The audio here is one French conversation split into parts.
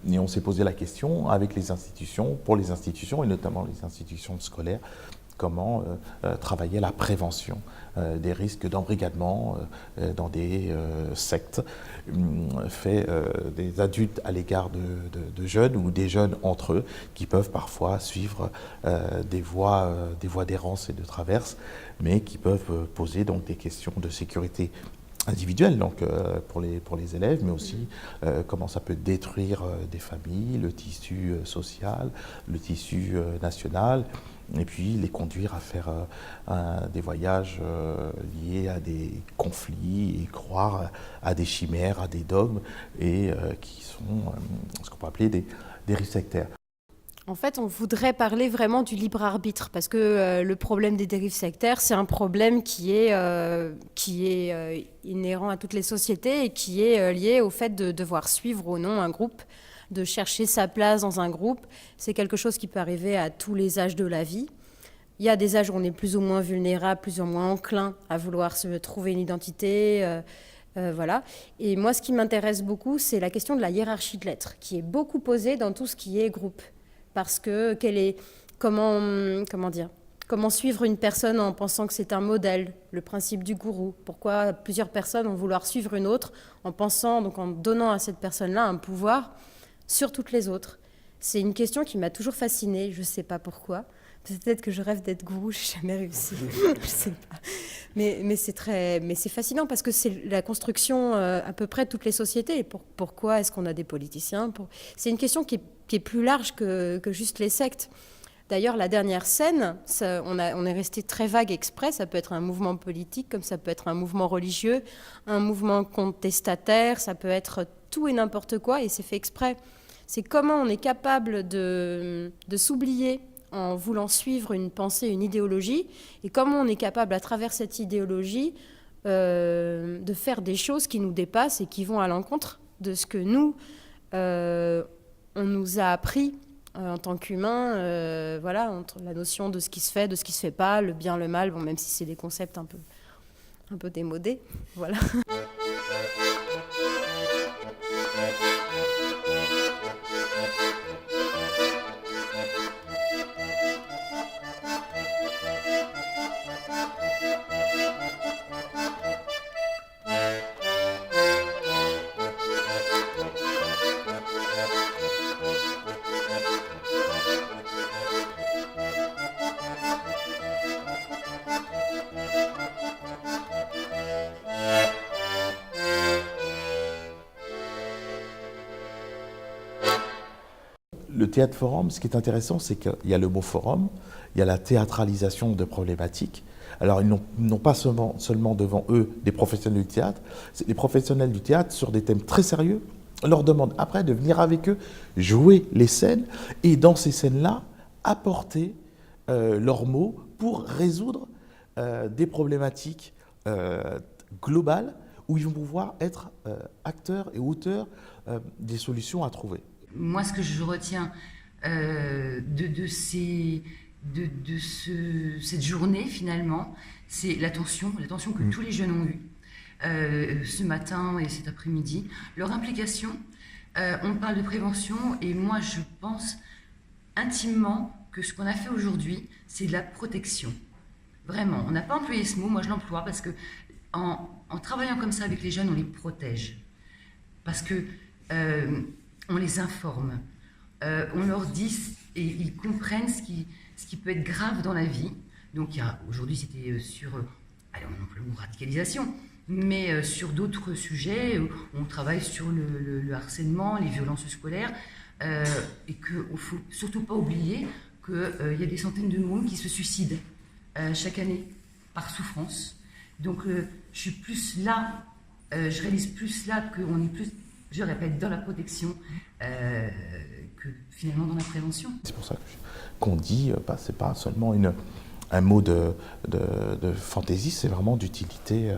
Et on s'est posé la question avec les institutions, pour les institutions et notamment les institutions scolaires, comment travailler à la prévention des risques d'embrigadement dans des sectes faits des adultes à l'égard de jeunes ou des jeunes entre eux qui peuvent parfois suivre des voies d'errance et de traverse, mais qui peuvent poser donc des questions de sécurité individuelle donc, pour les élèves, mais aussi comment ça peut détruire des familles, le tissu social, le tissu national, et puis les conduire à faire des voyages liés à des conflits et croire à des chimères, à des dogmes, et qui sont ce qu'on peut appeler des risques sectaires. En fait, on voudrait parler vraiment du libre arbitre, parce que le problème des dérives sectaires, c'est un problème qui est inhérent à toutes les sociétés et qui est lié au fait de devoir suivre ou non un groupe, de chercher sa place dans un groupe. C'est quelque chose qui peut arriver à tous les âges de la vie. Il y a des âges où on est plus ou moins vulnérable, plus ou moins enclin à vouloir se trouver une identité. Voilà. Et moi, ce qui m'intéresse beaucoup, c'est la question de la hiérarchie de l'être, qui est beaucoup posée dans tout ce qui est groupe. Parce que comment suivre une personne en pensant que c'est un modèle, le principe du gourou. Pourquoi plusieurs personnes vont vouloir suivre une autre en pensant, donc en donnant à cette personne-là un pouvoir sur toutes les autres. C'est une question qui m'a toujours fascinée, je ne sais pas pourquoi. Peut-être que je rêve d'être gourou, je n'ai jamais réussi, je ne sais pas. Mais c'est fascinant parce que c'est la construction à peu près de toutes les sociétés. Et pourquoi est-ce qu'on a des politiciens C'est une question qui est plus large que juste les sectes. D'ailleurs, la dernière scène, on est resté très vague exprès. Ça peut être un mouvement politique, comme ça peut être un mouvement religieux, un mouvement contestataire, ça peut être tout et n'importe quoi, et c'est fait exprès. C'est comment on est capable de s'oublier en voulant suivre une pensée, une idéologie, et comment on est capable, à travers cette idéologie, de faire des choses qui nous dépassent et qui vont à l'encontre de ce que nous, on nous a appris en tant qu'humains, voilà, entre la notion de ce qui se fait, de ce qui se fait pas, le bien, le mal, bon, même si c'est des concepts un peu démodés, voilà. Le théâtre forum, ce qui est intéressant, c'est qu'il y a le mot forum, il y a la théâtralisation de problématiques. Alors, ils n'ont pas seulement devant eux des professionnels du théâtre, c'est des professionnels du théâtre sur des thèmes très sérieux. On leur demande après de venir avec eux jouer les scènes et dans ces scènes-là, apporter leurs mots pour résoudre des problématiques globales où ils vont pouvoir être acteurs et auteurs des solutions à trouver. Moi, ce que je retiens cette journée, finalement, c'est l'attention que tous les jeunes ont eue ce matin et cet après-midi. Leur implication, on parle de prévention, et moi, je pense intimement que ce qu'on a fait aujourd'hui, c'est de la protection. Vraiment, on n'a pas employé ce mot, moi je l'emploie, parce que en travaillant comme ça avec les jeunes, on les protège. Parce que on les informe, on leur dit, et ils comprennent ce qui peut être grave dans la vie. Donc aujourd'hui c'était sur, allez, on emploie le mot radicalisation, mais sur d'autres sujets, on travaille sur le harcèlement, les violences scolaires, et qu'il ne faut surtout pas oublier qu'il y a des centaines de monde qui se suicident chaque année par souffrance. Donc je suis plus là, je réalise plus là qu'on est plus, je répète, dans la protection que finalement dans la prévention. C'est pour ça qu'on dit, c'est pas seulement un mot de fantaisie, c'est vraiment d'utilité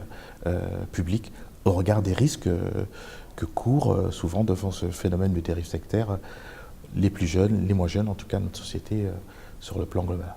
publique au regard des risques que courent souvent devant ce phénomène de dérive sectaire les plus jeunes, les moins jeunes en tout cas de notre société sur le plan global.